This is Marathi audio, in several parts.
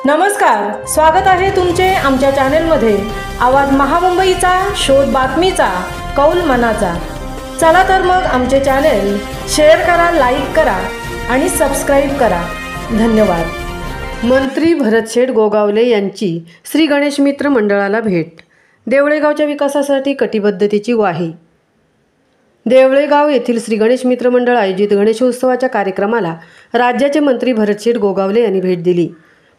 नमस्कार, स्वागत आहे तुमचे आमच्या चॅनेलमध्ये। आवाज महामुंबईचा, शोध बातमीचा, कौल मनाचा। चला तर मग आमचे चॅनेल शेअर करा, लाईक करा आणि सबस्क्राइब करा। धन्यवाद। मंत्री भरतशेठ गोगावले यांची श्री गणेश मित्र मंडळाला भेट। देवळेगावच्या विकासासाठी कटिबद्धतेची ग्वाही। देवळेगाव येथील श्री गणेश मित्र मंडळ आयोजित गणेशोत्सवाच्या कार्यक्रमाला राज्याचे मंत्री भरतशेठ गोगावले यांनी भेट दिली।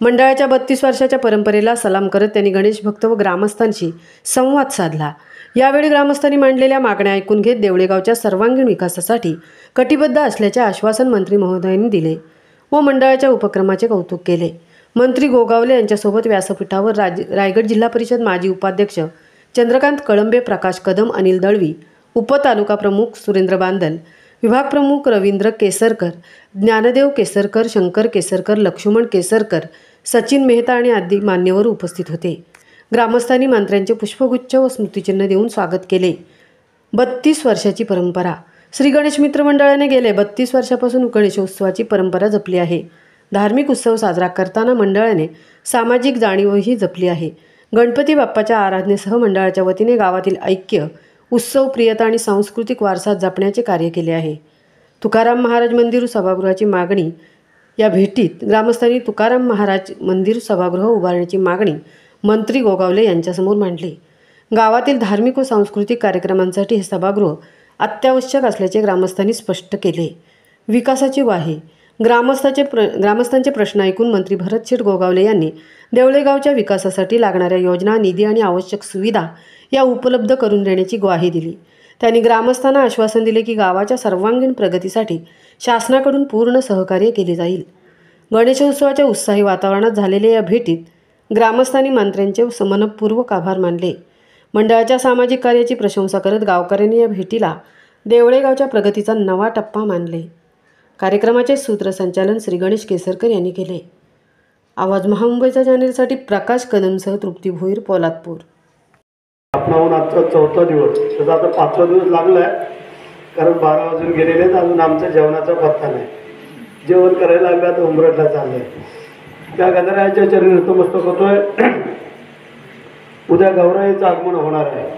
मंडळाच्या 32 वर्षाच्या परंपरेला सलाम करत त्यांनी गणेश भक्त व ग्रामस्थांशी संवाद साधला। यावेळी ग्रामस्थांनी मांडलेल्या मागण्या ऐकून घेत देवळेगावच्या सर्वांगीण विकासासाठी कटिबद्ध असल्याचे आश्वासन मंत्री महोदयांनी दिले व मंडळाच्या उपक्रमाचे कौतुक केले। मंत्री गोगावले यांच्यासोबत व्यासपीठावर रायगड जिल्हा परिषद माजी उपाध्यक्ष चंद्रकांत कळंबे, प्रकाश कदम, अनिल दळवी, उपतालुका प्रमुख सुरेंद्र बांदल, विभाग प्रमुख रवींद्र केसरकर, ज्ञानदेव केसरकर, शंकर केसरकर, लक्ष्मण केसरकर, सचिन मेहता आणि आदी मान्यवर उपस्थित होते। ग्रामस्थांनी मंत्र्यांचे पुष्पगुच्छ व स्मृतिचिन्ह देऊन स्वागत केले। 32 वर्षाची परंपरा। श्री गणेश मित्र मंडळाने गेले 32 वर्षापासून गणेशोत्सवाची परंपरा जपली आहे। धार्मिक उत्सव साजरा करताना मंडळाने सामाजिक जाणीवही जपली आहे। गणपती बाप्पाच्या आराधनेसह मंडळाच्या वतीने गावातील ऐक्य, उत्सव प्रियता आणि सांस्कृतिक वारसा जपण्याचे कार्य केले आहे। तुकाराम महाराज मंदिर सभागृहाची मागणी। या भेटीत ग्रामस्थांनी तुकाराम महाराज मंदिर सभागृह उभारण्याची मागणी मंत्री गोगावले यांच्यासमोर मांडली। गावातील धार्मिक व सांस्कृतिक कार्यक्रमांसाठी हे सभागृह अत्यावश्यक असल्याचे ग्रामस्थांनी स्पष्ट केले। विकासाची ग्वाही। ग्रामस्थांचे प्रश्न ऐकून मंत्री भरतशेठ गोगावले यांनी देवळेगावच्या विकासासाठी लागणाऱ्या योजना, निधी आणि आवश्यक सुविधा या उपलब्ध करून देण्याची ग्वाही दिली। त्यांनी ग्रामस्थांना आश्वासन दिले की गावाच्या सर्वांगीण प्रगतीसाठी शासनाकडून पूर्ण सहकार्य केले जाईल। गणेशोत्सवाच्या उत्साही वातावरणात झालेल्या या भेटीत ग्रामस्थांनी मंत्र्यांचे मनपूर्वक आभार मानले। मंडळाच्या सामाजिक कार्याची प्रशंसा करत गावकऱ्यांनी या भेटीला देवळेगावच्या प्रगतीचा नवा टप्पा मानले। कार्यक्रमाचे सूत्रसंचालन श्री गणेश केसरकर यांनी केले। आवाज महामुंबईच्या चॅनेलसाठी प्रकाश कदमसह तृप्ती भोईर, पोलादपूर। आपणाहून आजचा 4था दिवस, त्याचा आता 5वा दिवस लागला आहे, कारण 12 वाजून गेलेले आहेत, अजून आमच्या जेवणाचा पत्ता नाही। जेवण करायला लागलं तर उंबरठला चाललं आहे। त्या गणरायाच्या चरणी नतमस्तक होतोय। उद्या गौराईचं आगमन होणार आहे,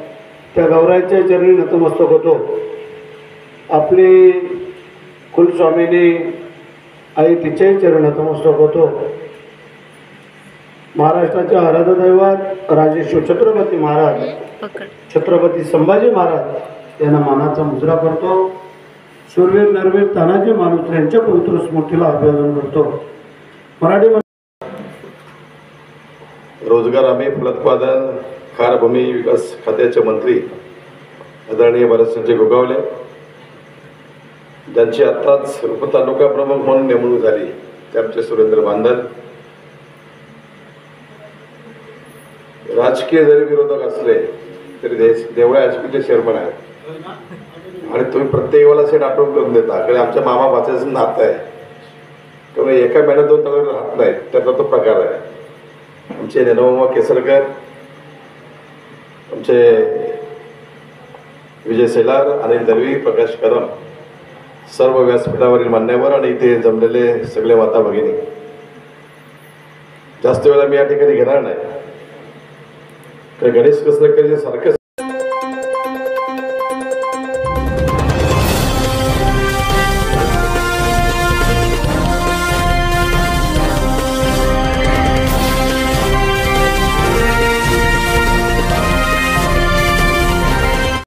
त्या गौराईच्या चरणी नतमस्तक होतो। आपली कुलस्वामिनी आई तिच्याही चरणी नतमस्तक होतो। महाराष्ट्राचे आराध्य दैवत राजेश्वर छत्रपती महाराज, छत्रपती संभाजी महाराज यांना मानाचा मुजरा करतो। शूरवीर नरवीर तानाजी मालुसरे यांच्या पवित्र स्मृतीला अभिवादन करतो। मराठी रोजगार हमी, फलोत्पादन, खार भूमी विकास खात्याचे मंत्री आदरणीय भरतशेठ गोगावले, ज्यांची आत्ताच उपतालुका प्रमुख म्हणून नेमणूक झाली, ते आमचे सुरेंद्र बांदल। राजकीय जरी विरोधक असले तरी देवळा एचपीचे चेअरमन आहेत आणि तुम्ही प्रत्येक वेळेला सेट आठवण करून देता, कारण आमच्या मामा भाच्याचं नातं आहे, त्यामुळे एका महिन्यात 2 तळावर राहत नाही, त्याचा तो प्रकार आहे। आमचे नेनोमा केसरकर, आमचे विजय सेलार, अनिल दळवी, प्रकाश कदम, सर्व व्यासपीठावरील मान्यवर आणि इथे जमलेले सगळे माता भगिनी, जास्त वेळा मी या ठिकाणी घेणार नाही, कारण गणेश कसरकर सारखे